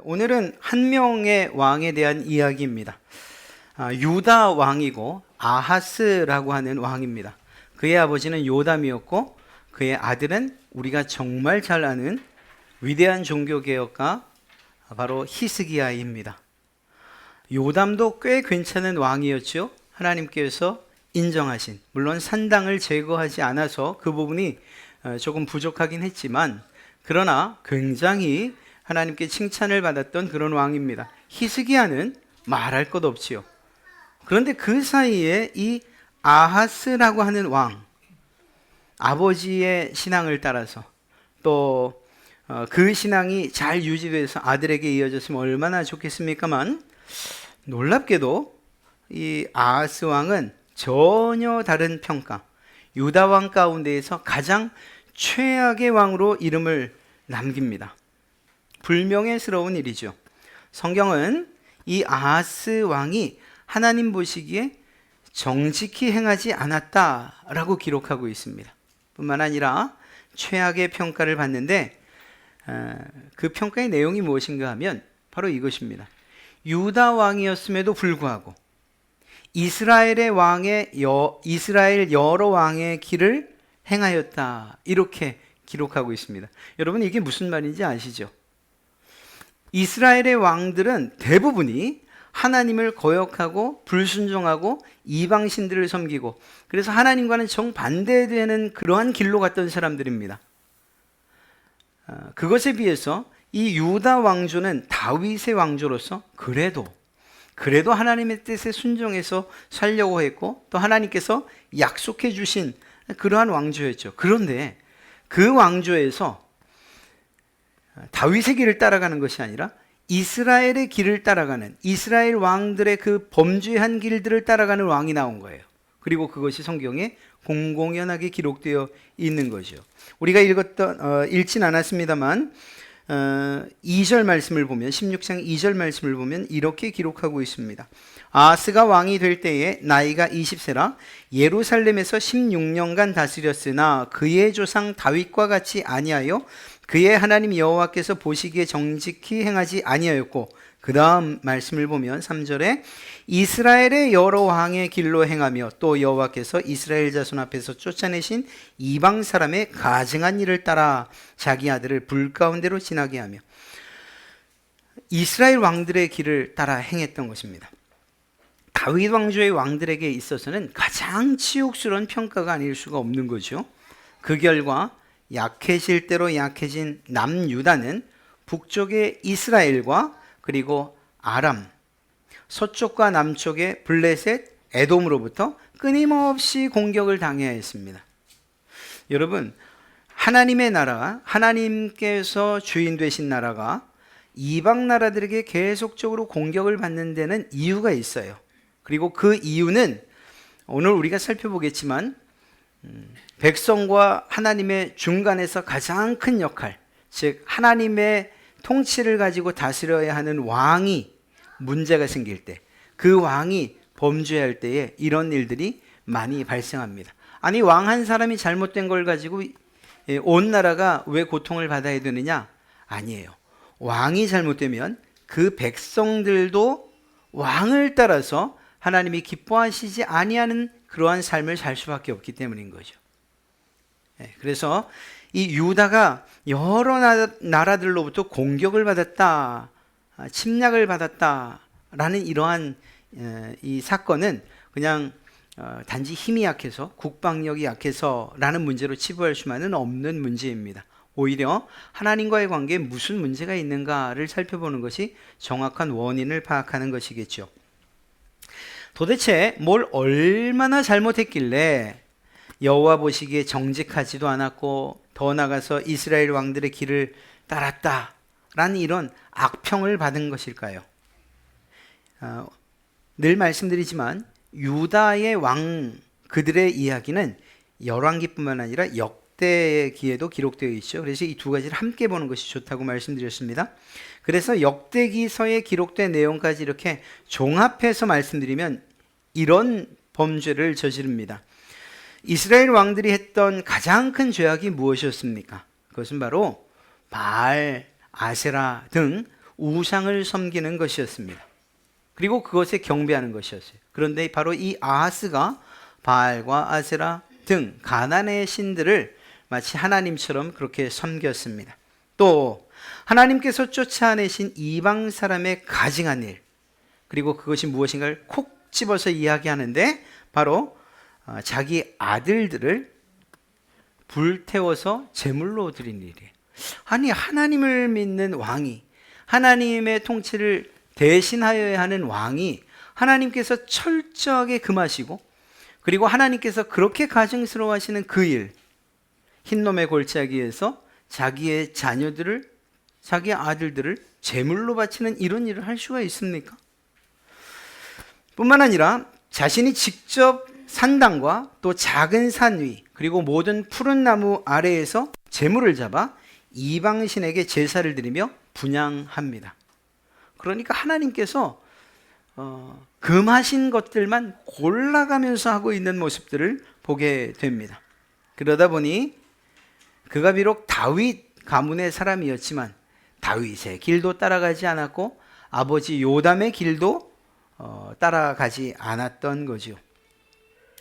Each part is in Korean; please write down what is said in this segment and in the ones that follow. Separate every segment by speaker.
Speaker 1: 오늘은 한 명의 왕에 대한 이야기입니다. 유다 왕이고 아하스라고 하는 왕입니다. 그의 아버지는 요담이었고 그의 아들은 우리가 정말 잘 아는 위대한 종교개혁가 바로 히스기야입니다. 요담도 꽤 괜찮은 왕이었죠. 하나님께서 인정하신, 물론 산당을 제거하지 않아서 그 부분이 조금 부족하긴 했지만 그러나 굉장히 하나님께 칭찬을 받았던 그런 왕입니다. 히스기야는 말할 것 없지요. 그런데 그 사이에 이 아하스라고 하는 왕, 아버지의 신앙을 따라서 또 그 신앙이 잘 유지돼서 아들에게 이어졌으면 얼마나 좋겠습니까만, 놀랍게도 이 아하스 왕은 전혀 다른 평가, 유다 왕 가운데에서 가장 최악의 왕으로 이름을 남깁니다. 불명예스러운 일이죠. 성경은 이 아하스 왕이 하나님 보시기에 정직히 행하지 않았다라고 기록하고 있습니다. 뿐만 아니라 최악의 평가를 받는데 그 평가의 내용이 무엇인가 하면 바로 이것입니다. 유다 왕이었음에도 불구하고 이스라엘 여러 왕의 길을 행하였다, 이렇게 기록하고 있습니다. 여러분, 이게 무슨 말인지 아시죠? 이스라엘의 왕들은 대부분이 하나님을 거역하고 불순종하고 이방신들을 섬기고, 그래서 하나님과는 정반대되는 그러한 길로 갔던 사람들입니다. 그것에 비해서 이 유다 왕조는 다윗의 왕조로서 그래도 하나님의 뜻에 순종해서 살려고 했고, 또 하나님께서 약속해 주신 그러한 왕조였죠. 그런데 그 왕조에서 다윗의 길을 따라가는 것이 아니라 이스라엘의 길을 따라가는, 이스라엘 왕들의 그 범죄한 길들을 따라가는 왕이 나온 거예요. 그리고 그것이 성경에 공공연하게 기록되어 있는 거죠. 우리가 읽진 않았습니다만 2절 말씀을 보면, 16장 2절 말씀을 보면 이렇게 기록하고 있습니다. 아하스가 왕이 될 때에 나이가 20세라 예루살렘에서 16년간 다스렸으나 그의 조상 다윗과 같이 아니하여 그의 하나님 여호와께서 보시기에 정직히 행하지 아니하였고, 그 다음 말씀을 보면 3절에 이스라엘의 여러 왕의 길로 행하며 또 여호와께서 이스라엘 자손 앞에서 쫓아내신 이방 사람의 가증한 일을 따라 자기 아들을 불 가운데로 지나게 하며, 이스라엘 왕들의 길을 따라 행했던 것입니다. 다윗 왕조의 왕들에게 있어서는 가장 치욕스러운 평가가 아닐 수가 없는 거죠. 그 결과 약해질 대로 약해진 남유다는 북쪽의 이스라엘과 그리고 아람, 서쪽과 남쪽의 블레셋, 에돔으로부터 끊임없이 공격을 당해야 했습니다. 여러분, 하나님의 나라, 하나님께서 주인 되신 나라가 이방 나라들에게 계속적으로 공격을 받는 데는 이유가 있어요. 그리고 그 이유는 오늘 우리가 살펴보겠지만 백성과 하나님의 중간에서 가장 큰 역할, 즉 하나님의 통치를 가지고 다스려야 하는 왕이 문제가 생길 때, 그 왕이 범죄할 때에 이런 일들이 많이 발생합니다. 아니, 왕 한 사람이 잘못된 걸 가지고 온 나라가 왜 고통을 받아야 되느냐? 아니에요. 왕이 잘못되면 그 백성들도 왕을 따라서 하나님이 기뻐하시지 아니하는 그러한 삶을 살 수밖에 없기 때문인 거죠. 그래서 이 유다가 여러 나라들로부터 공격을 받았다, 침략을 받았다라는 이러한 이 사건은 그냥 단지 힘이 약해서, 국방력이 약해서라는 문제로 치부할 수만은 없는 문제입니다. 오히려 하나님과의 관계에 무슨 문제가 있는가를 살펴보는 것이 정확한 원인을 파악하는 것이겠죠. 도대체 뭘 얼마나 잘못했길래 여호와 보시기에 정직하지도 않았고 더 나아가서 이스라엘 왕들의 길을 따랐다라는 이런 악평을 받은 것일까요? 늘 말씀드리지만 유다의 왕, 그들의 이야기는 열왕기뿐만 아니라 역대기에도 기록되어 있죠. 그래서 이 두 가지를 함께 보는 것이 좋다고 말씀드렸습니다. 그래서 역대기서에 기록된 내용까지 이렇게 종합해서 말씀드리면 이런 범죄를 저지릅니다. 이스라엘 왕들이 했던 가장 큰 죄악이 무엇이었습니까? 그것은 바로 바알, 아세라 등 우상을 섬기는 것이었습니다. 그리고 그것에 경배하는 것이었어요. 그런데 바로 이 아하스가 바알과 아세라 등 가나안의 신들을 마치 하나님처럼 그렇게 섬겼습니다. 또 하나님께서 쫓아내신 이방 사람의 가증한 일, 그리고 그것이 무엇인가를 콕 집어서 이야기하는데 바로 자기 아들들을 불태워서 제물로 드린 일이에요. 아니, 하나님을 믿는 왕이, 하나님의 통치를 대신하여야 하는 왕이 하나님께서 철저하게 금하시고, 그리고 하나님께서 그렇게 가증스러워 하시는 그 일, 흰놈의 골짜기에서 자기의 자녀들을, 자기의 아들들을 제물로 바치는 이런 일을 할 수가 있습니까? 뿐만 아니라 자신이 직접 산당과 또 작은 산 위, 그리고 모든 푸른 나무 아래에서 제물을 잡아 이방신에게 제사를 드리며 분향합니다. 그러니까 하나님께서 금하신 것들만 골라가면서 하고 있는 모습들을 보게 됩니다. 그러다 보니 그가 비록 다윗 가문의 사람이었지만 다윗의 길도 따라가지 않았고 아버지 요담의 길도 따라가지 않았던 거죠.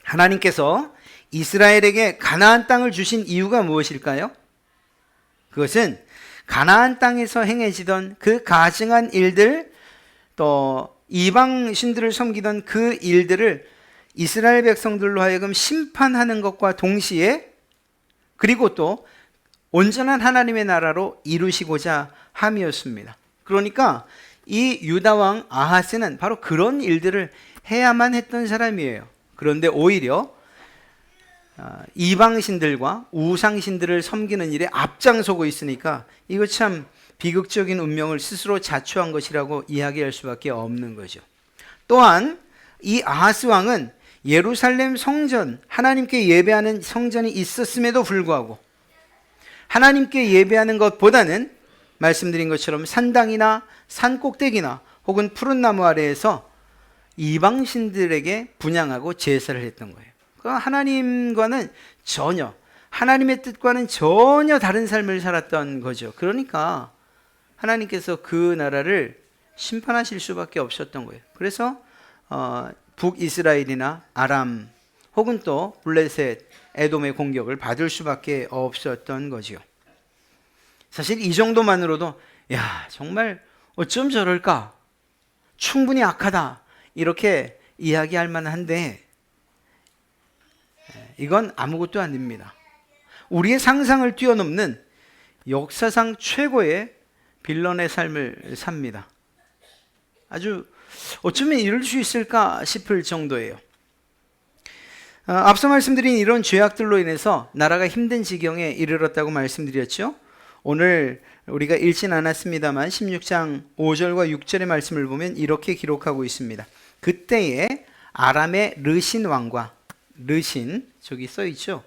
Speaker 1: 하나님께서 이스라엘에게 가나안 땅을 주신 이유가 무엇일까요? 그것은 가나안 땅에서 행해지던 그 가증한 일들, 또 이방 신들을 섬기던 그 일들을 이스라엘 백성들로 하여금 심판하는 것과 동시에, 그리고 또 온전한 하나님의 나라로 이루시고자 함이었습니다. 그러니까 이 유다 왕 아하스는 바로 그런 일들을 해야만 했던 사람이에요. 그런데 오히려 이방신들과 우상신들을 섬기는 일에 앞장서고 있으니까 이거 참 비극적인 운명을 스스로 자초한 것이라고 이야기할 수밖에 없는 거죠. 또한 이 아하스 왕은 예루살렘 성전, 하나님께 예배하는 성전이 있었음에도 불구하고 하나님께 예배하는 것보다는 말씀드린 것처럼 산당이나 산 꼭대기나 혹은 푸른 나무 아래에서 이방신들에게 분향하고 제사를 했던 거예요. 하나님과는 전혀, 하나님의 뜻과는 전혀 다른 삶을 살았던 거죠. 그러니까 하나님께서 그 나라를 심판하실 수밖에 없었던 거예요. 그래서 북이스라엘이나 아람 혹은 또 블레셋, 에돔의 공격을 받을 수밖에 없었던 거죠. 사실 이 정도만으로도 야, 정말 어쩜 저럴까? 충분히 악하다. 이렇게 이야기할 만한데 이건 아무것도 아닙니다. 우리의 상상을 뛰어넘는 역사상 최고의 빌런의 삶을 삽니다. 아주 어쩌면 이럴 수 있을까 싶을 정도예요. 앞서 말씀드린 이런 죄악들로 인해서 나라가 힘든 지경에 이르렀다고 말씀드렸죠. 오늘 우리가 읽진 않았습니다만 16장 5절과 6절의 말씀을 보면 이렇게 기록하고 있습니다. 그때에 아람의 르신 왕과, 르신 저기 써있죠.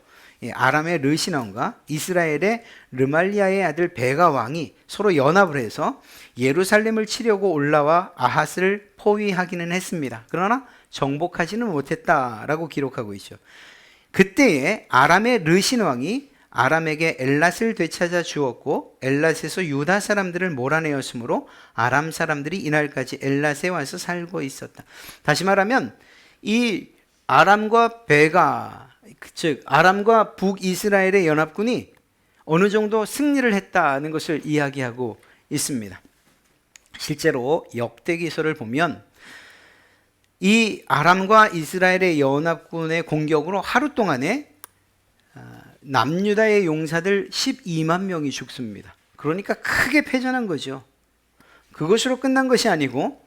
Speaker 1: 아람의 르신 왕과 이스라엘의 르말리아의 아들 베가 왕이 서로 연합을 해서 예루살렘을 치려고 올라와 아하스를 포위하기는 했습니다. 그러나 정복하지는 못했다라고 기록하고 있죠. 그때에 아람의 르신 왕이 아람에게 엘랏을 되찾아 주었고 엘랏에서 유다 사람들을 몰아내었으므로 아람 사람들이 이날까지 엘랏에 와서 살고 있었다. 다시 말하면 이 아람과 베가, 즉 아람과 북이스라엘의 연합군이 어느 정도 승리를 했다는 것을 이야기하고 있습니다. 실제로 역대기서를 보면 이 아람과 이스라엘의 연합군의 공격으로 하루 동안에 남유다의 용사들 12만 명이 죽습니다. 그러니까 크게 패전한 거죠. 그것으로 끝난 것이 아니고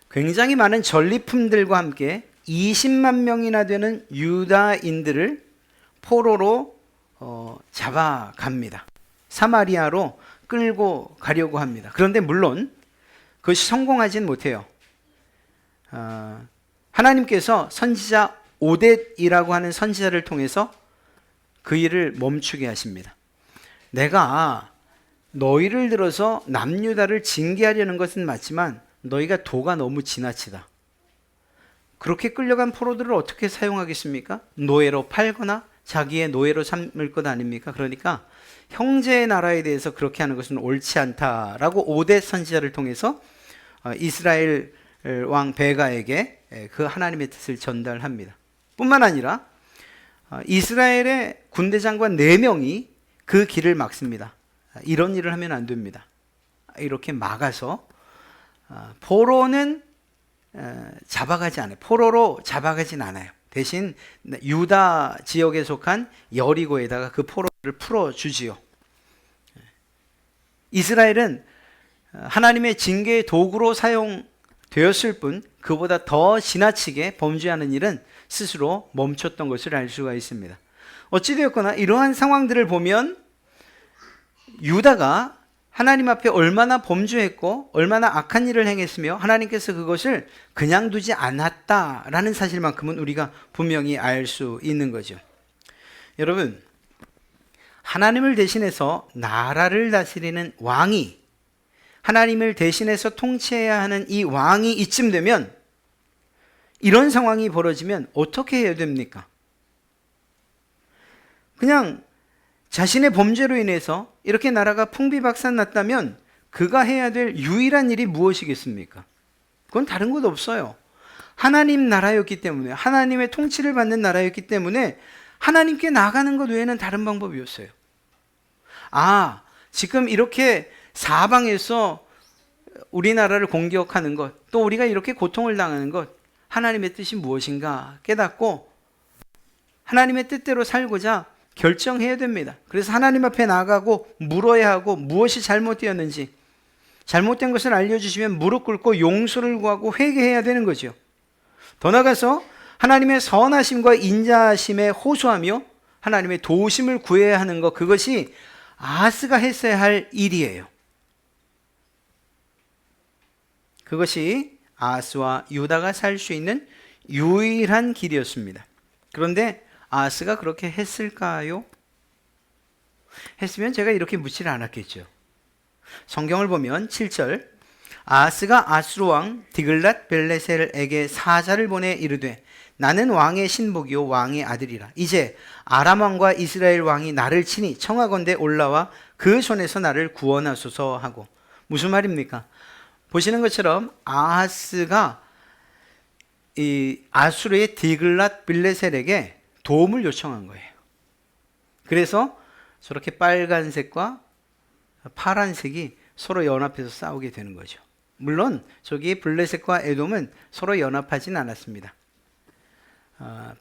Speaker 1: 굉장히 많은 전리품들과 함께 20만 명이나 되는 유다인들을 포로로 잡아갑니다. 사마리아로 끌고 가려고 합니다. 그런데 물론 그것이 성공하진 못해요. 하나님께서 선지자 오뎃이라고 하는 선지자를 통해서 그 일을 멈추게 하십니다. 내가 너희를 들어서 남유다를 징계하려는 것은 맞지만 너희가 도가 너무 지나치다. 그렇게 끌려간 포로들을 어떻게 사용하겠습니까? 노예로 팔거나 자기의 노예로 삼을 것 아닙니까? 그러니까 형제의 나라에 대해서 그렇게 하는 것은 옳지 않다라고 5대 선지자를 통해서 이스라엘 왕 베가에게 그 하나님의 뜻을 전달합니다. 뿐만 아니라 이스라엘의 군대 장관 4명이 그 길을 막습니다. 이런 일을 하면 안 됩니다. 이렇게 막아서 포로는 잡아가지 않아요. 포로로 잡아가진 않아요. 대신 유다 지역에 속한 여리고에다가 그 포로를 풀어주지요. 이스라엘은 하나님의 징계의 도구로 사용되었을 뿐 그보다 더 지나치게 범죄하는 일은 스스로 멈췄던 것을 알 수가 있습니다. 어찌되었거나 이러한 상황들을 보면 유다가 하나님 앞에 얼마나 범죄했고 얼마나 악한 일을 행했으며 하나님께서 그것을 그냥 두지 않았다라는 사실만큼은 우리가 분명히 알 수 있는 거죠. 여러분, 하나님을 대신해서 나라를 다스리는 왕이, 하나님을 대신해서 통치해야 하는 이 왕이 이쯤 되면, 이런 상황이 벌어지면 어떻게 해야 됩니까? 그냥 자신의 범죄로 인해서 이렇게 나라가 풍비박산났다면 그가 해야 될 유일한 일이 무엇이겠습니까? 그건 다른 것 없어요. 하나님 나라였기 때문에, 하나님의 통치를 받는 나라였기 때문에 하나님께 나가는 것 외에는 다른 방법이었어요. 지금 이렇게 사방에서 우리나라를 공격하는 것, 또 우리가 이렇게 고통을 당하는 것, 하나님의 뜻이 무엇인가 깨닫고 하나님의 뜻대로 살고자 결정해야 됩니다. 그래서 하나님 앞에 나가고 물어야 하고 무엇이 잘못되었는지, 잘못된 것을 알려주시면 무릎 꿇고 용서를 구하고 회개해야 되는 거죠. 더 나아가서 하나님의 선하심과 인자하심에 호소하며 하나님의 도우심을 구해야 하는 것, 그것이 아하스가 했어야 할 일이에요. 그것이 아하스와 유다가 살 수 있는 유일한 길이었습니다. 그런데 아하스가 그렇게 했을까요? 했으면 제가 이렇게 묻지를 않았겠죠. 성경을 보면 7절, 아하스가 아수르 왕 디글랏 빌레셀에게 사자를 보내 이르되 나는 왕의 신복이요 왕의 아들이라. 이제 아람 왕과 이스라엘 왕이 나를 치니 청하건대 올라와 그 손에서 나를 구원하소서 하고. 무슨 말입니까? 보시는 것처럼 아하스가 이 아수르의 디글랏 빌레셀에게 도움을 요청한 거예요. 그래서 저렇게 빨간색과 파란색이 서로 연합해서 싸우게 되는 거죠. 물론 저기 블레셋과 에돔은 서로 연합하진 않았습니다.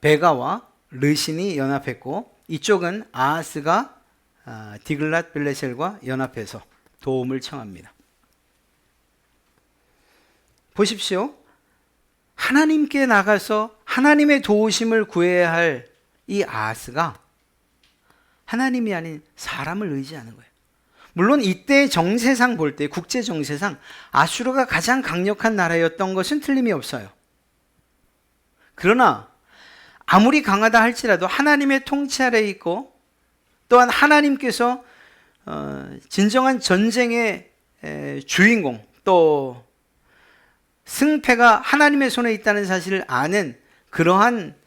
Speaker 1: 베가와 르신이 연합했고 이쪽은 아하스가 디글랏 빌레셀과 연합해서 도움을 청합니다. 보십시오. 하나님께 나가서 하나님의 도우심을 구해야 할 이 아하스가 하나님이 아닌 사람을 의지하는 거예요. 물론 이때 정세상 볼 때, 국제 정세상 아수르가 가장 강력한 나라였던 것은 틀림이 없어요. 그러나 아무리 강하다 할지라도 하나님의 통치 아래에 있고 또한 하나님께서 진정한 전쟁의 주인공, 또 승패가 하나님의 손에 있다는 사실을 아는 그러한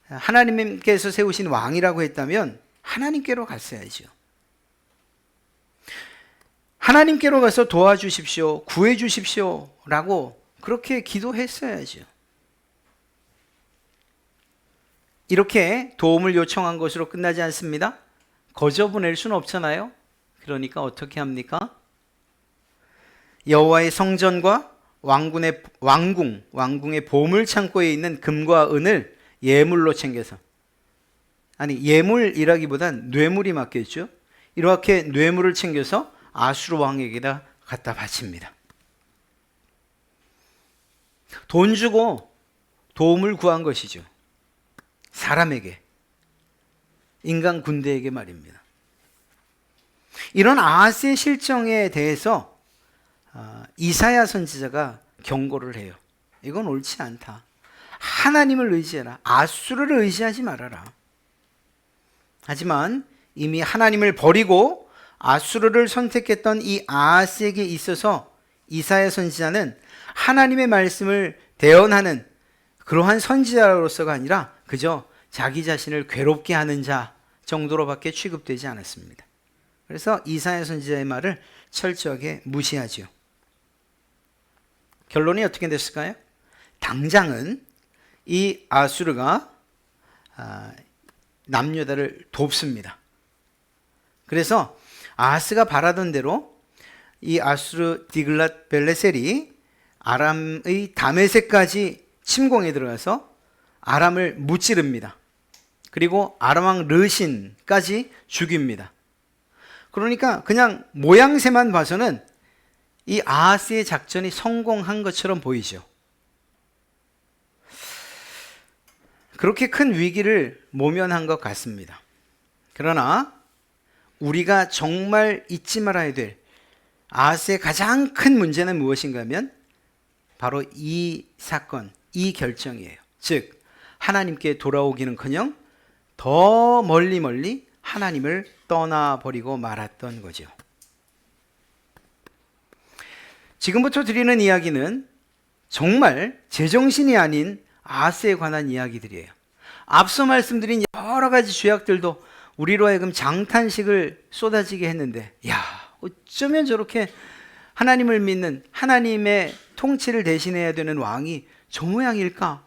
Speaker 1: 하나님께서 세우신 왕이라고 했다면 하나님께로 갔어야죠. 하나님께로 가서 도와주십시오, 구해주십시오 라고 그렇게 기도했어야죠. 이렇게 도움을 요청한 것으로 끝나지 않습니다. 거저 보낼 수는 없잖아요. 그러니까 어떻게 합니까? 여호와의 성전과 왕궁의 보물 창고에 있는 금과 은을 예물로 챙겨서, 아니 예물이라기보단 뇌물이 맞겠죠. 이렇게 뇌물을 챙겨서 아수르 왕에게다 갖다 바칩니다. 돈 주고 도움을 구한 것이죠. 사람에게, 인간 군대에게 말입니다. 이런 아하스의 실정에 대해서 이사야 선지자가 경고를 해요. 이건 옳지 않다. 하나님을 의지해라. 아수르를 의지하지 말아라. 하지만 이미 하나님을 버리고 아수르를 선택했던 이 아하스에게 있어서 이사야 선지자는 하나님의 말씀을 대언하는 그러한 선지자로서가 아니라 그저 자기 자신을 괴롭게 하는 자 정도로밖에 취급되지 않았습니다. 그래서 이사야 선지자의 말을 철저하게 무시하지요. 결론이 어떻게 됐을까요? 당장은 이 아수르가 남유다를 돕습니다. 그래서 아하스가 바라던 대로 이 아수르 디글랏 빌레셀이 아람의 다메섹까지 침공에 들어가서 아람을 무찌릅니다. 그리고 아람 왕 르신까지 죽입니다. 그러니까 그냥 모양새만 봐서는 이 아하스의 작전이 성공한 것처럼 보이죠. 그렇게 큰 위기를 모면한 것 같습니다. 그러나 우리가 정말 잊지 말아야 될 아하스의 가장 큰 문제는 무엇인가 하면 바로 이 사건, 이 결정이에요. 즉 하나님께 돌아오기는커녕 더 멀리 하나님을 떠나버리고 말았던 거죠. 지금부터 드리는 이야기는 정말 제정신이 아닌 아하스에 관한 이야기들이에요. 앞서 말씀드린 여러 가지 죄악들도 우리로 하여금 장탄식을 쏟아지게 했는데, 야, 어쩌면 저렇게 하나님을 믿는 하나님의 통치를 대신해야 되는 왕이 저 모양일까?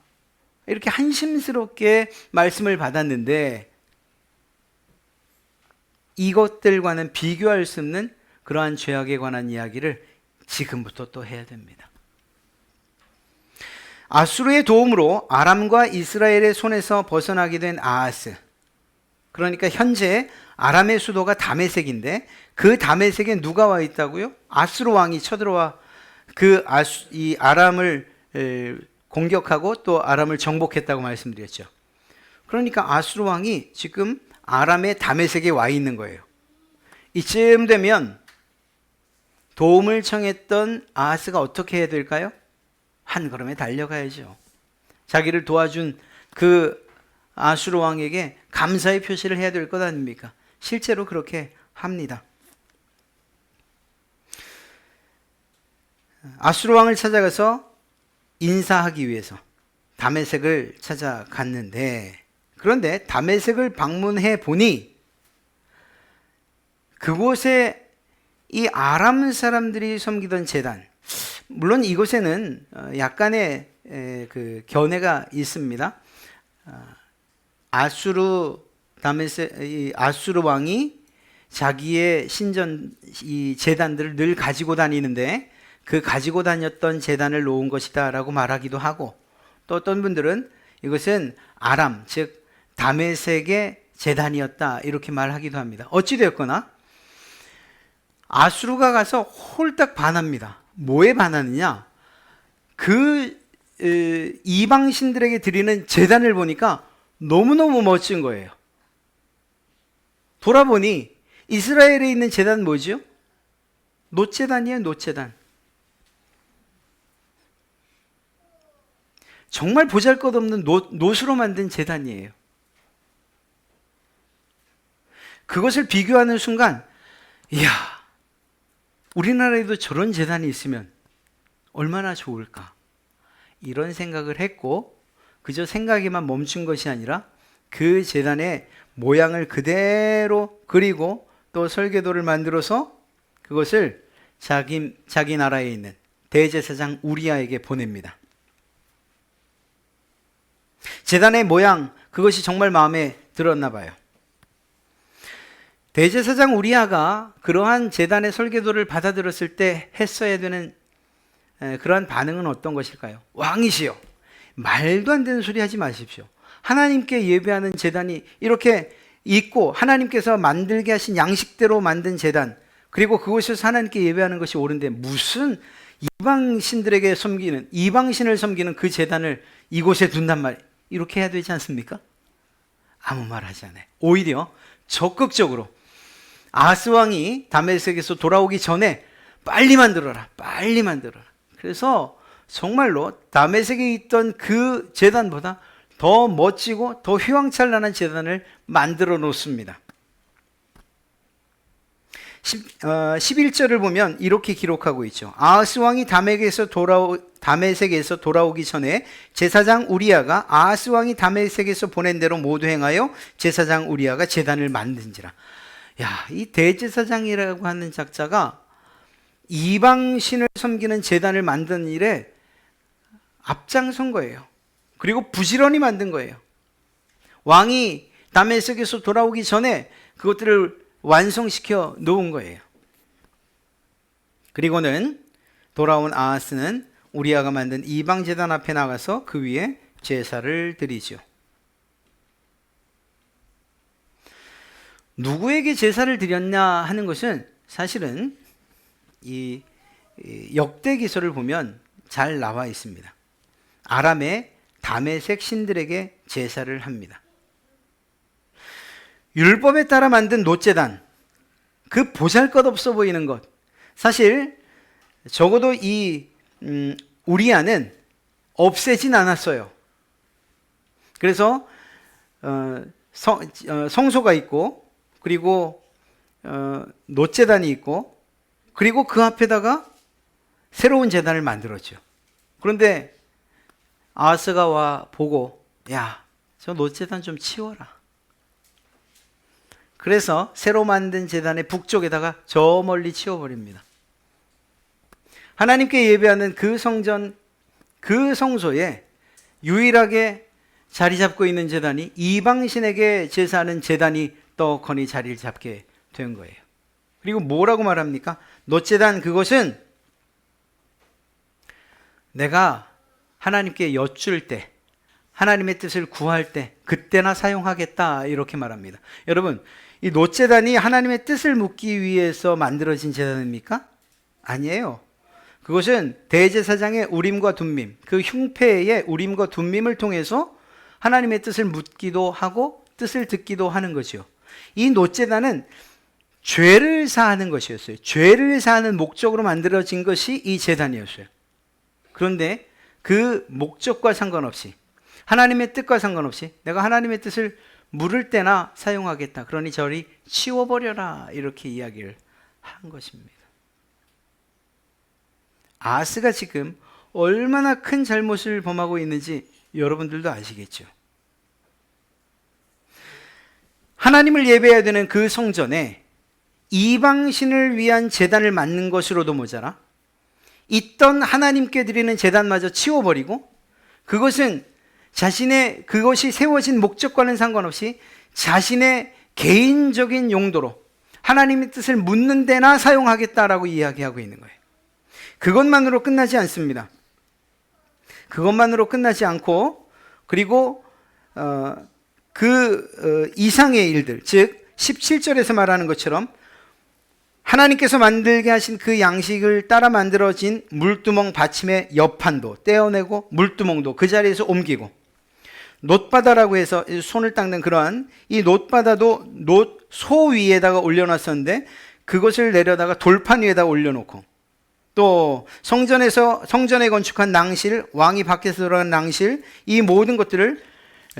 Speaker 1: 이렇게 한심스럽게 말씀을 받았는데 이것들과는 비교할 수 없는 그러한 죄악에 관한 이야기를 지금부터 또 해야 됩니다. 아수르의 도움으로 아람과 이스라엘의 손에서 벗어나게 된 아하스. 그러니까 현재 아람의 수도가 다메섹인데 그 다메섹에 누가 와 있다고요? 아수르 왕이 쳐들어와 이 아람을 공격하고 또 아람을 정복했다고 말씀드렸죠. 그러니까 아수르 왕이 지금 아람의 다메섹에 와 있는 거예요. 이쯤 되면 도움을 청했던 아하스가 어떻게 해야 될까요? 한 걸음에 달려가야죠. 자기를 도와준 그 아수르 왕에게 감사의 표시를 해야 될 것 아닙니까? 실제로 그렇게 합니다. 아수르 왕을 찾아가서 인사하기 위해서 다메섹을 찾아갔는데, 그런데 다메섹을 방문해 보니 그곳에 이 아람 사람들이 섬기던 제단, 물론 이곳에는 약간의 그 견해가 있습니다. 아수르 왕이 자기의 신전 이 제단들을 늘 가지고 다니는데 그 가지고 다녔던 제단을 놓은 것이다 라고 말하기도 하고, 또 어떤 분들은 이것은 아람, 즉 다메섹의 제단이었다 이렇게 말하기도 합니다. 어찌되었거나 아수르가 가서 홀딱 반합니다. 뭐에 반하느냐? 그 이방신들에게 드리는 제단을 보니까 너무너무 멋진 거예요. 돌아보니 이스라엘에 있는 제단 뭐죠? 놋제단이에요. 놋제단. 정말 보잘것없는 놋으로 만든 제단이에요. 그것을 비교하는 순간, 이야, 우리나라에도 저런 제단이 있으면 얼마나 좋을까? 이런 생각을 했고, 그저 생각에만 멈춘 것이 아니라 그 제단의 모양을 그대로 그리고 또 설계도를 만들어서 그것을 자기 나라에 있는 대제사장 우리아에게 보냅니다. 제단의 모양, 그것이 정말 마음에 들었나 봐요. 대제사장 우리아가 그러한 제단의 설계도를 받아들였을 때 했어야 되는 그러한 반응은 어떤 것일까요? 왕이시여, 말도 안 되는 소리 하지 마십시오. 하나님께 예배하는 제단이 이렇게 있고 하나님께서 만들게 하신 양식대로 만든 제단, 그리고 그곳에서 하나님께 예배하는 것이 옳은데 무슨 이방신들에게 섬기는, 이방신을 섬기는 그 제단을 이곳에 둔단 말이에요. 이렇게 해야 되지 않습니까? 아무 말 하지 않아요. 오히려 적극적으로 아하스 왕이 다메섹에서 돌아오기 전에 빨리 만들어라. 그래서 정말로 다메섹에 있던 그 제단보다 더 멋지고 더 휘황찬란한 제단을 만들어 놓습니다. 11절을 보면 이렇게 기록하고 있죠. 아하스 왕이 다메섹에서 돌아오기 전에 제사장 우리아가 아하스 왕이 다메섹에서 보낸 대로 모두 행하여 제사장 우리아가 제단을 만든지라. 야, 이 대제사장이라고 하는 작자가 이방신을 섬기는 제단을 만드는 일에 앞장선 거예요. 그리고 부지런히 만든 거예요. 왕이 다메섹에서 돌아오기 전에 그것들을 완성시켜 놓은 거예요. 그리고는 돌아온 아하스는 우리아가 만든 이방 제단 앞에 나가서 그 위에 제사를 드리죠. 누구에게 제사를 드렸냐 하는 것은 사실은 이 역대기서를 보면 잘 나와 있습니다. 아람의 다메섹 신들에게 제사를 합니다. 율법에 따라 만든 놋제단, 그 보잘것없어 보이는 것, 사실 적어도 이 우리아는 없애진 않았어요. 그래서 성소가 있고, 그리고 놋제단이 있고, 그리고 그 앞에다가 새로운 제단을 만들었죠. 그런데 아하스가 와 보고, 야, 저 놋제단 좀 치워라. 그래서 새로 만든 제단의 북쪽에다가 저 멀리 치워버립니다. 하나님께 예배하는 그 성전, 그 성소에 유일하게 자리 잡고 있는 제단이 이방신에게 제사하는 제단이 떡하니 자리를 잡게 된 거예요. 그리고 뭐라고 말합니까? 놋제단, 그것은 내가 하나님께 여쭐 때, 하나님의 뜻을 구할 때 그때나 사용하겠다, 이렇게 말합니다. 여러분, 이 놋제단이 하나님의 뜻을 묻기 위해서 만들어진 제단입니까? 아니에요. 그것은 대제사장의 우림과 둠밈, 그 흉패의 우림과 둠밈을 통해서 하나님의 뜻을 묻기도 하고 뜻을 듣기도 하는 거죠. 이 놋제단은 죄를 사하는 것이었어요. 죄를 사하는 목적으로 만들어진 것이 이 제단이었어요. 그런데 그 목적과 상관없이, 하나님의 뜻과 상관없이 내가 하나님의 뜻을 물을 때나 사용하겠다. 그러니 저리 치워버려라, 이렇게 이야기를 한 것입니다. 아하스가 지금 얼마나 큰 잘못을 범하고 있는지 여러분들도 아시겠죠. 하나님을 예배해야 되는 그 성전에 이방신을 위한 제단을 만든 것으로도 모자라 있던 하나님께 드리는 제단마저 치워버리고, 그것은 그것이 세워진 목적과는 상관없이 자신의 개인적인 용도로 하나님의 뜻을 묻는 데나 사용하겠다라고 이야기하고 있는 거예요. 그것만으로 끝나지 않습니다. 그것만으로 끝나지 않고, 그리고 이상의 일들, 즉 17절에서 말하는 것처럼 하나님께서 만들게 하신 그 양식을 따라 만들어진 물두멍 받침의 옆판도 떼어내고 물두멍도 그 자리에서 옮기고, 놋바다라고 해서 손을 닦는 그러한 이 놋바다도 놋소 위에다가 올려놨었는데 그것을 내려다가 돌판 위에다 올려놓고, 또 성전에 건축한 낭실, 왕이 밖에서 들어간 낭실, 이 모든 것들을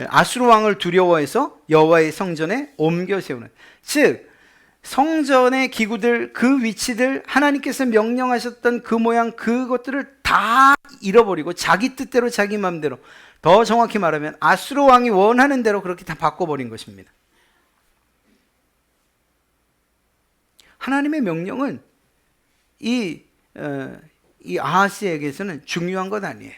Speaker 1: 아수르 왕을 두려워해서 여호와의 성전에 옮겨 세우는, 즉 성전의 기구들, 그 위치들, 하나님께서 명령하셨던 그 모양, 그것들을 다 잃어버리고 자기 뜻대로 자기 마음대로, 더 정확히 말하면 아수르 왕이 원하는 대로 그렇게 다 바꿔버린 것입니다. 하나님의 명령은 이 아하스에게서는 중요한 것 아니에요.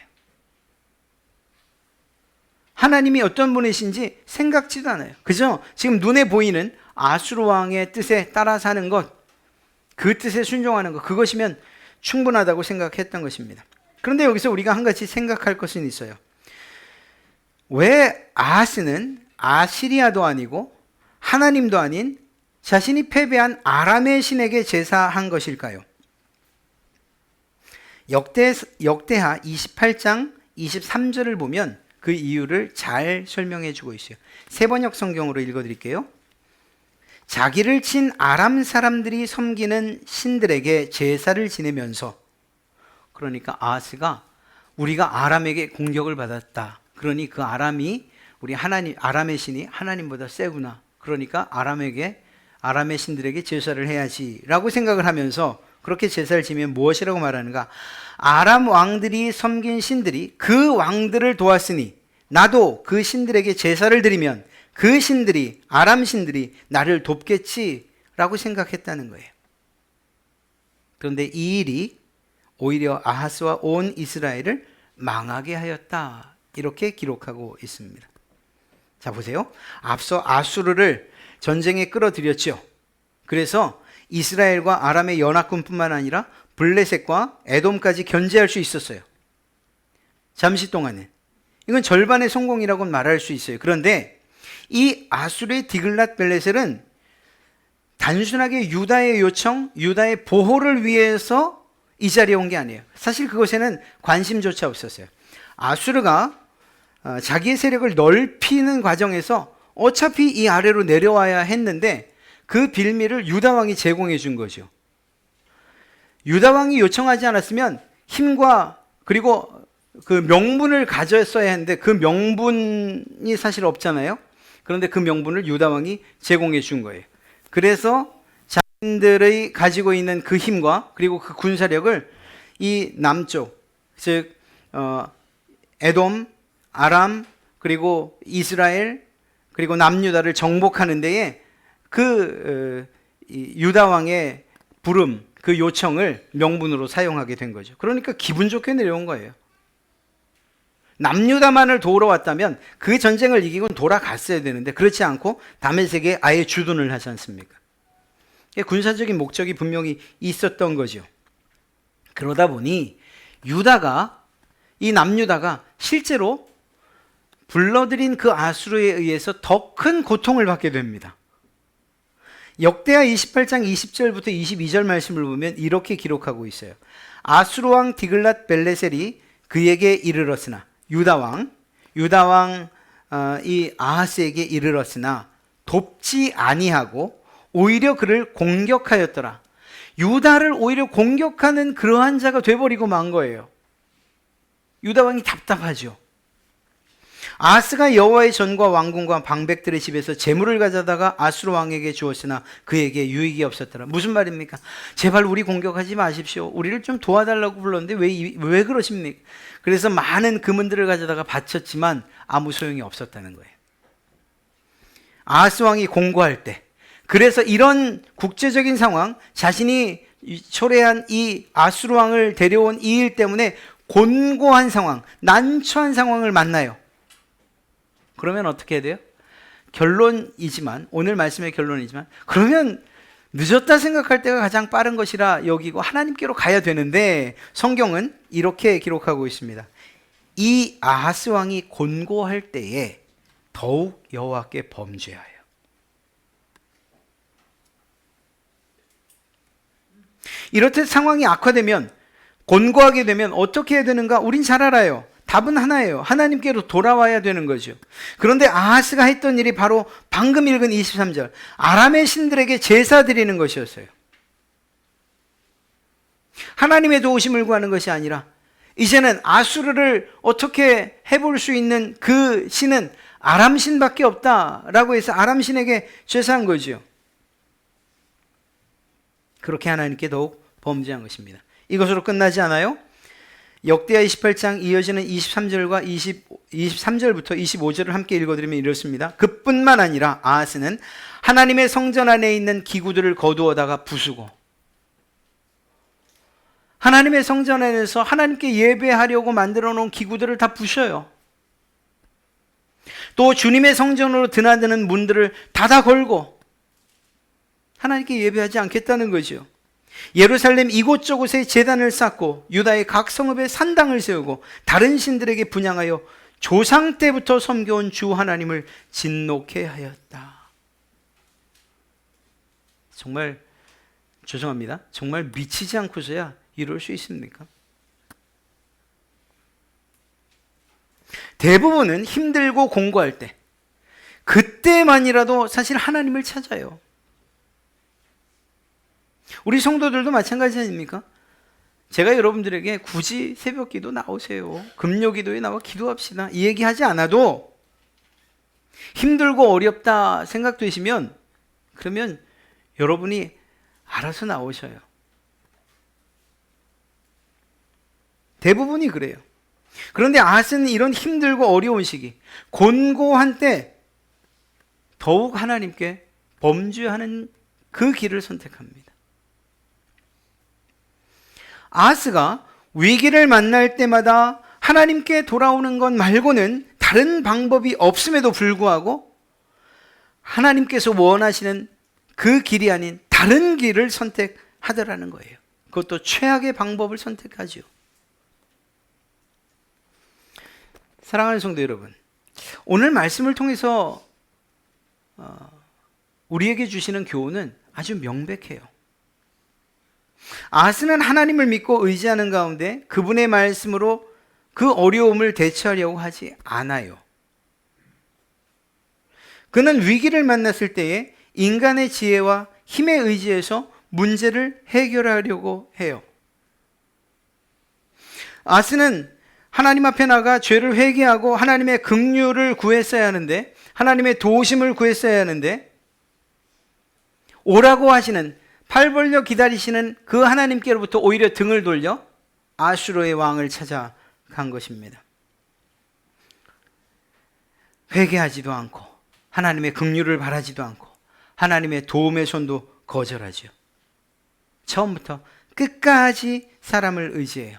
Speaker 1: 하나님이 어떤 분이신지 생각지도 않아요. 그죠? 지금 눈에 보이는 아수르 왕의 뜻에 따라 사는 것, 그 뜻에 순종하는 것, 그것이면 충분하다고 생각했던 것입니다. 그런데 여기서 우리가 한 가지 생각할 것은 있어요. 왜 아하스는 아시리아도 아니고 하나님도 아닌 자신이 패배한 아람의 신에게 제사한 것일까요? 역대하 28장 23절을 보면 그 이유를 잘 설명해 주고 있어요. 세번역 성경으로 읽어드릴게요. 자기를 친 아람 사람들이 섬기는 신들에게 제사를 지내면서, 그러니까 아하스가 우리가 아람에게 공격을 받았다. 그러니 그 아람이 아람의 신이 하나님보다 세구나. 그러니까 아람의 신들에게 제사를 해야지라고 생각을 하면서 그렇게 제사를 지면 무엇이라고 말하는가? 아람 왕들이 섬긴 신들이 그 왕들을 도왔으니 나도 그 신들에게 제사를 드리면 그 신들이, 아람 신들이 나를 돕겠지라고 라고 생각했다는 거예요. 그런데 이 일이 오히려 아하스와 온 이스라엘을 망하게 하였다. 이렇게 기록하고 있습니다. 자, 보세요. 앞서 아수르를 전쟁에 끌어들였죠. 그래서 이스라엘과 아람의 연합군뿐만 아니라 블레셋과 에돔까지 견제할 수 있었어요. 잠시 동안은. 이건 절반의 성공이라고 말할 수 있어요. 그런데 이 아수르의 디글랏 빌레셀은 단순하게 유다의 요청, 유다의 보호를 위해서 이 자리에 온 게 아니에요. 사실 그것에는 관심조차 없었어요. 아수르가 자기의 세력을 넓히는 과정에서 어차피 이 아래로 내려와야 했는데 그 빌미를 유다 왕이 제공해 준 거죠. 유다 왕이 요청하지 않았으면 힘과 그리고 그 명분을 가졌어야 했는데 그 명분이 사실 없잖아요. 그런데 그 명분을 유다 왕이 제공해 준 거예요. 그래서 자신들의 가지고 있는 그 힘과 그리고 그 군사력을 이 남쪽, 즉 에돔, 아람, 그리고 이스라엘, 그리고 남유다를 정복하는 데에 그 유다 왕의 부름, 그 요청을 명분으로 사용하게 된 거죠. 그러니까 기분 좋게 내려온 거예요. 남유다만을 도우러 왔다면 그 전쟁을 이기고는 돌아갔어야 되는데 그렇지 않고 다메섹에 아예 주둔을 하지 않습니까? 군사적인 목적이 분명히 있었던 거죠. 그러다 보니 유다가, 이 남유다가 실제로 불러들인 그 아수르에 의해서 더 큰 고통을 받게 됩니다. 역대하 28장 20절부터 22절 말씀을 보면 이렇게 기록하고 있어요. 아수르 왕 디글랏 빌레셀이 그에게 이르렀으나, 유다 왕 이 아하스에게 이르렀으나 돕지 아니하고 오히려 그를 공격하였더라. 유다를 오히려 공격하는 그러한 자가 돼버리고 만 거예요. 유다 왕이 답답하죠. 아하스가 여호와의 전과 왕궁과 방백들의 집에서 재물을 가져다가 아수르 왕에게 주었으나 그에게 유익이 없었더라. 무슨 말입니까? 제발 우리 공격하지 마십시오. 우리를 좀 도와달라고 불렀는데 왜 그러십니까? 그래서 많은 금은들을 가져다가 바쳤지만 아무 소용이 없었다는 거예요. 아하스 왕이 공고할 때, 그래서 이런 국제적인 상황, 자신이 초래한 이 아수르 왕을 데려온 이 일 때문에 곤고한 상황, 난처한 상황을 만나요. 그러면 어떻게 해야 돼요? 결론이지만, 오늘 말씀의 결론이지만, 그러면 늦었다 생각할 때가 가장 빠른 것이라 여기고 하나님께로 가야 되는데, 성경은 이렇게 기록하고 있습니다. 이 아하스 왕이 곤고할 때에 더욱 여호와께 범죄하여. 이렇듯 상황이 악화되면, 곤고하게 되면 어떻게 해야 되는가? 우린 잘 알아요. 답은 하나예요. 하나님께로 돌아와야 되는 거죠. 그런데 아하스가 했던 일이 바로 방금 읽은 23절, 아람의 신들에게 제사 드리는 것이었어요. 하나님의 도우심을 구하는 것이 아니라 이제는 아수르를 어떻게 해볼 수 있는 그 신은 아람 신밖에 없다라고 해서 아람 신에게 제사한 거죠. 그렇게 하나님께 더욱 범죄한 것입니다. 이것으로 끝나지 않아요. 역대하 28장 이어지는 23절과 23절부터 25절을 함께 읽어드리면 이렇습니다. 그뿐만 아니라 아하스는 하나님의 성전 안에 있는 기구들을 거두어다가 부수고, 하나님의 성전 안에서 하나님께 예배하려고 만들어 놓은 기구들을 다 부셔요. 또 주님의 성전으로 드나드는 문들을 닫아 걸고 하나님께 예배하지 않겠다는 거죠. 예루살렘 이곳저곳에 제단을 쌓고 유다의 각 성읍에 산당을 세우고 다른 신들에게 분향하여 조상 때부터 섬겨온 주 하나님을 진노케 하였다. 정말 죄송합니다. 정말 미치지 않고서야 이럴 수 있습니까? 대부분은 힘들고 공고할 때, 그때만이라도 사실 하나님을 찾아요. 우리 성도들도 마찬가지 아닙니까? 제가 여러분들에게 굳이 새벽기도 나오세요, 금요기도에 나와 기도합시다, 이 얘기하지 않아도 힘들고 어렵다 생각되시면 그러면 여러분이 알아서 나오셔요. 대부분이 그래요. 그런데 아하스는 이런 힘들고 어려운 시기, 곤고한 때 더욱 하나님께 범죄하는 그 길을 선택합니다. 아하스가 위기를 만날 때마다 하나님께 돌아오는 것 말고는 다른 방법이 없음에도 불구하고 하나님께서 원하시는 그 길이 아닌 다른 길을 선택하더라는 거예요. 그것도 최악의 방법을 선택하죠. 사랑하는 성도 여러분, 오늘 말씀을 통해서 우리에게 주시는 교훈은 아주 명백해요. 아하스는 하나님을 믿고 의지하는 가운데 그분의 말씀으로 그 어려움을 대처하려고 하지 않아요. 그는 위기를 만났을 때에 인간의 지혜와 힘에 의지해서 문제를 해결하려고 해요. 아하스는 하나님 앞에 나가 죄를 회개하고 하나님의 긍휼을 구했어야 하는데, 하나님의 도우심을 구했어야 하는데, 오라고 하시는, 팔 벌려 기다리시는 그 하나님께로부터 오히려 등을 돌려 아수르의 왕을 찾아간 것입니다. 회개하지도 않고 하나님의 긍휼을 바라지도 않고 하나님의 도움의 손도 거절하죠. 처음부터 끝까지 사람을 의지해요.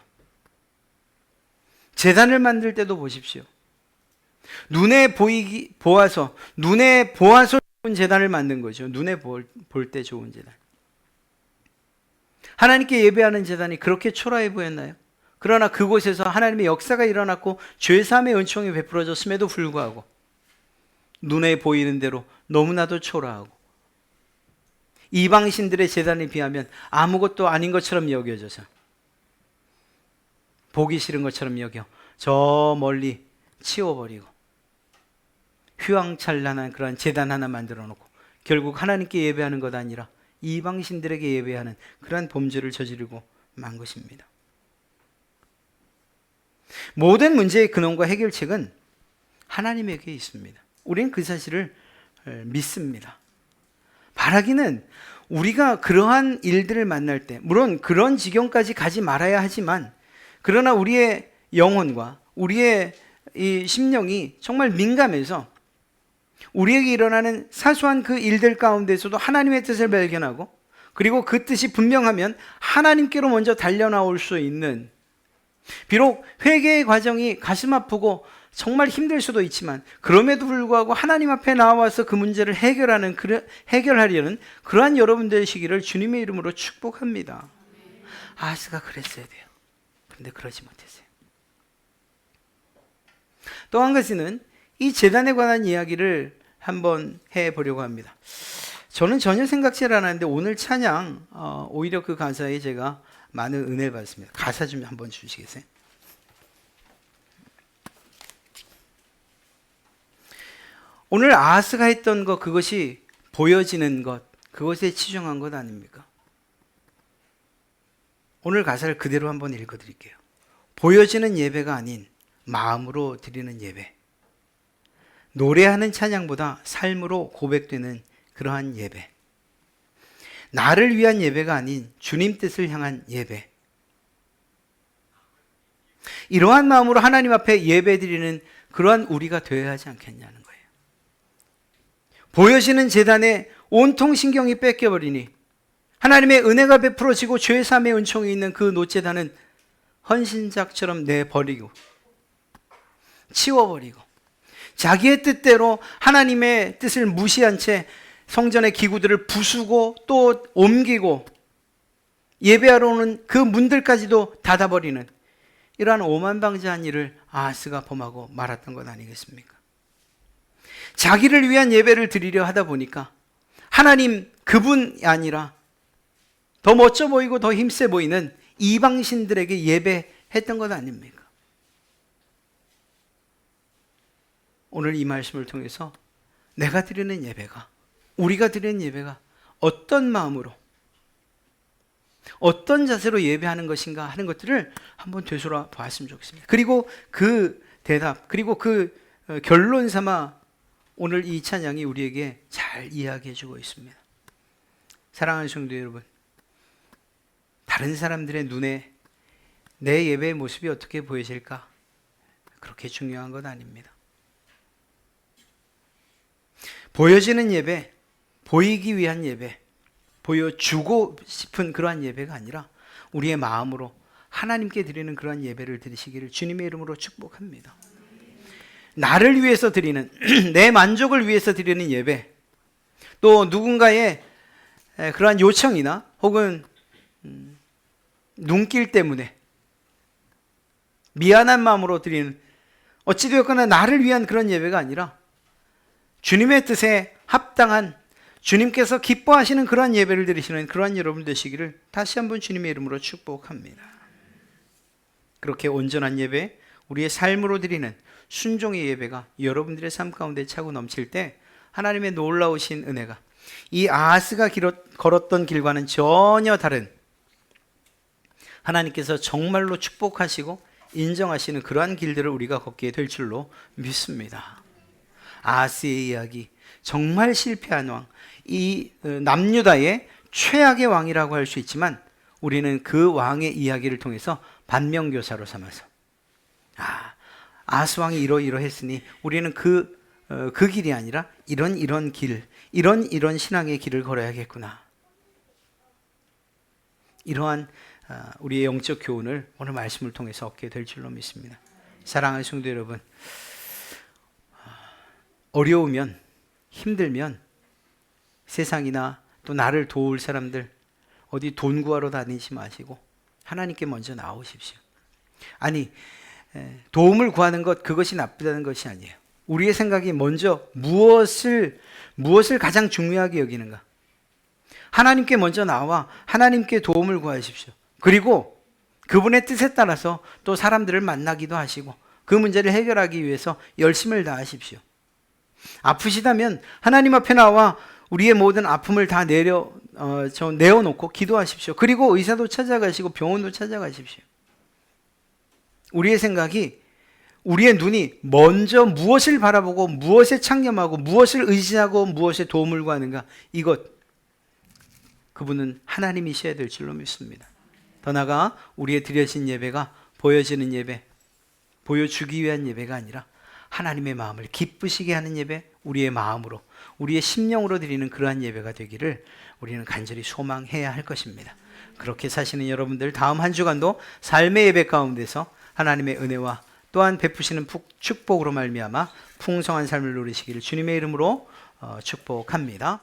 Speaker 1: 제단을 만들 때도 보십시오. 눈에 보아서 좋은 제단을 만든 거죠. 눈에 볼 때 좋은 제단. 하나님께 예배하는 제단이 그렇게 초라해 보였나요? 그러나 그곳에서 하나님의 역사가 일어났고 죄사함의 은총이 베풀어졌음에도 불구하고 눈에 보이는 대로 너무나도 초라하고 이방신들의 제단에 비하면 아무것도 아닌 것처럼 여겨져서 보기 싫은 것처럼 여겨 저 멀리 치워버리고 휘황찬란한 그런 제단 하나 만들어 놓고 결국 하나님께 예배하는 것 아니라 이방신들에게 예배하는 그러한 범죄를 저지르고 만 것입니다. 모든 문제의 근원과 해결책은 하나님에게 있습니다. 우리는 그 사실을 믿습니다. 바라기는 우리가 그러한 일들을 만날 때, 물론 그런 지경까지 가지 말아야 하지만, 그러나 우리의 영혼과 우리의 이 심령이 정말 민감해서 우리에게 일어나는 사소한 그 일들 가운데서도 하나님의 뜻을 발견하고, 그리고 그 뜻이 분명하면 하나님께로 먼저 달려나올 수 있는, 비록 회개의 과정이 가슴 아프고 정말 힘들 수도 있지만 그럼에도 불구하고 하나님 앞에 나와서 그 문제를 해결하려는 그러한 여러분 되시기를 주님의 이름으로 축복합니다. 아하스가 그랬어야 돼요. 그런데 그러지 못했어요. 또 한 가지는 이 제단에 관한 이야기를 한번 해보려고 합니다. 저는 전혀 생각지 않았는데 오늘 찬양 오히려 그 가사에 제가 많은 은혜를 받았습니다. 가사 좀 한번 주시겠어요? 오늘 아하스가 했던 것, 그것이 보여지는 것, 그것에 치중한 것 아닙니까? 오늘 가사를 그대로 한번 읽어드릴게요. 보여지는 예배가 아닌 마음으로 드리는 예배, 노래하는 찬양보다 삶으로 고백되는 그러한 예배, 나를 위한 예배가 아닌 주님 뜻을 향한 예배, 이러한 마음으로 하나님 앞에 예배 드리는 그러한 우리가 되어야 하지 않겠냐는 거예요. 보여지는 제단에 온통 신경이 뺏겨버리니 하나님의 은혜가 베풀어지고 죄사함의 은총이 있는 그 놋제단은 헌신작처럼 내버리고 치워버리고 자기의 뜻대로 하나님의 뜻을 무시한 채 성전의 기구들을 부수고 또 옮기고 예배하러 오는 그 문들까지도 닫아버리는 이러한 오만방자한 일을 아하스가 범하고 말았던 것 아니겠습니까? 자기를 위한 예배를 드리려 하다 보니까 하나님 그분이 아니라 더 멋져 보이고 더 힘세 보이는 이방신들에게 예배했던 것 아닙니까? 오늘 이 말씀을 통해서 내가 드리는 예배가, 우리가 드리는 예배가 어떤 마음으로, 어떤 자세로 예배하는 것인가 하는 것들을 한번 되돌아 보았으면 좋겠습니다. 그리고 그 대답, 그리고 그 결론 삼아 오늘 이 찬양이 우리에게 잘 이야기해 주고 있습니다. 사랑하는 성도 여러분, 다른 사람들의 눈에 내 예배의 모습이 어떻게 보여질까? 그렇게 중요한 건 아닙니다. 보여지는 예배, 보이기 위한 예배, 보여주고 싶은 그러한 예배가 아니라 우리의 마음으로 하나님께 드리는 그러한 예배를 드리시기를 주님의 이름으로 축복합니다. 나를 위해서 드리는 내 만족을 위해서 드리는 예배, 또 누군가의 그러한 요청이나 혹은 눈길 때문에 미안한 마음으로 드리는, 어찌되었거나 나를 위한 그런 예배가 아니라 주님의 뜻에 합당한, 주님께서 기뻐하시는 그러한 예배를 드리시는 그러한 여러분 되시기를 다시 한번 주님의 이름으로 축복합니다. 그렇게 온전한 예배, 우리의 삶으로 드리는 순종의 예배가 여러분들의 삶 가운데 차고 넘칠 때 하나님의 놀라우신 은혜가 이 아하스가 걸었던 길과는 전혀 다른, 하나님께서 정말로 축복하시고 인정하시는 그러한 길들을 우리가 걷게 될 줄로 믿습니다. 아하스의 이야기, 정말 실패한 왕, 이 남유다의 최악의 왕이라고 할 수 있지만 우리는 그 왕의 이야기를 통해서 반면교사로 삼아서 아하스 왕이 이러이러했으니 우리는 그 길이 아니라 이런 길, 이런 신앙의 길을 걸어야겠구나. 이러한 우리의 영적 교훈을 오늘 말씀을 통해서 얻게 될 줄로 믿습니다. 사랑하는 성도 여러분, 어려우면, 힘들면 세상이나 또 나를 도울 사람들 어디 돈 구하러 다니지 마시고 하나님께 먼저 나오십시오. 아니, 도움을 구하는 것, 그것이 나쁘다는 것이 아니에요. 우리의 생각이 먼저 무엇을 가장 중요하게 여기는가? 하나님께 먼저 나와 하나님께 도움을 구하십시오. 그리고 그분의 뜻에 따라서 또 사람들을 만나기도 하시고 그 문제를 해결하기 위해서 열심을 다하십시오. 아프시다면 하나님 앞에 나와 우리의 모든 아픔을 다 내어놓고 기도하십시오. 그리고 의사도 찾아가시고 병원도 찾아가십시오. 우리의 생각이, 우리의 눈이 먼저 무엇을 바라보고 무엇에 창념하고 무엇을 의지하고 무엇에 도움을 구하는가, 그분은 하나님이셔야 될 줄로 믿습니다. 더 나아가 우리의 드려진 예배가 보여지는 예배, 보여주기 위한 예배가 아니라 하나님의 마음을 기쁘시게 하는 예배, 우리의 마음으로, 우리의 심령으로 드리는 그러한 예배가 되기를 우리는 간절히 소망해야 할 것입니다. 그렇게 사시는 여러분들, 다음 한 주간도 삶의 예배 가운데서 하나님의 은혜와 또한 베푸시는 축복으로 말미암아 풍성한 삶을 누리시기를 주님의 이름으로 축복합니다.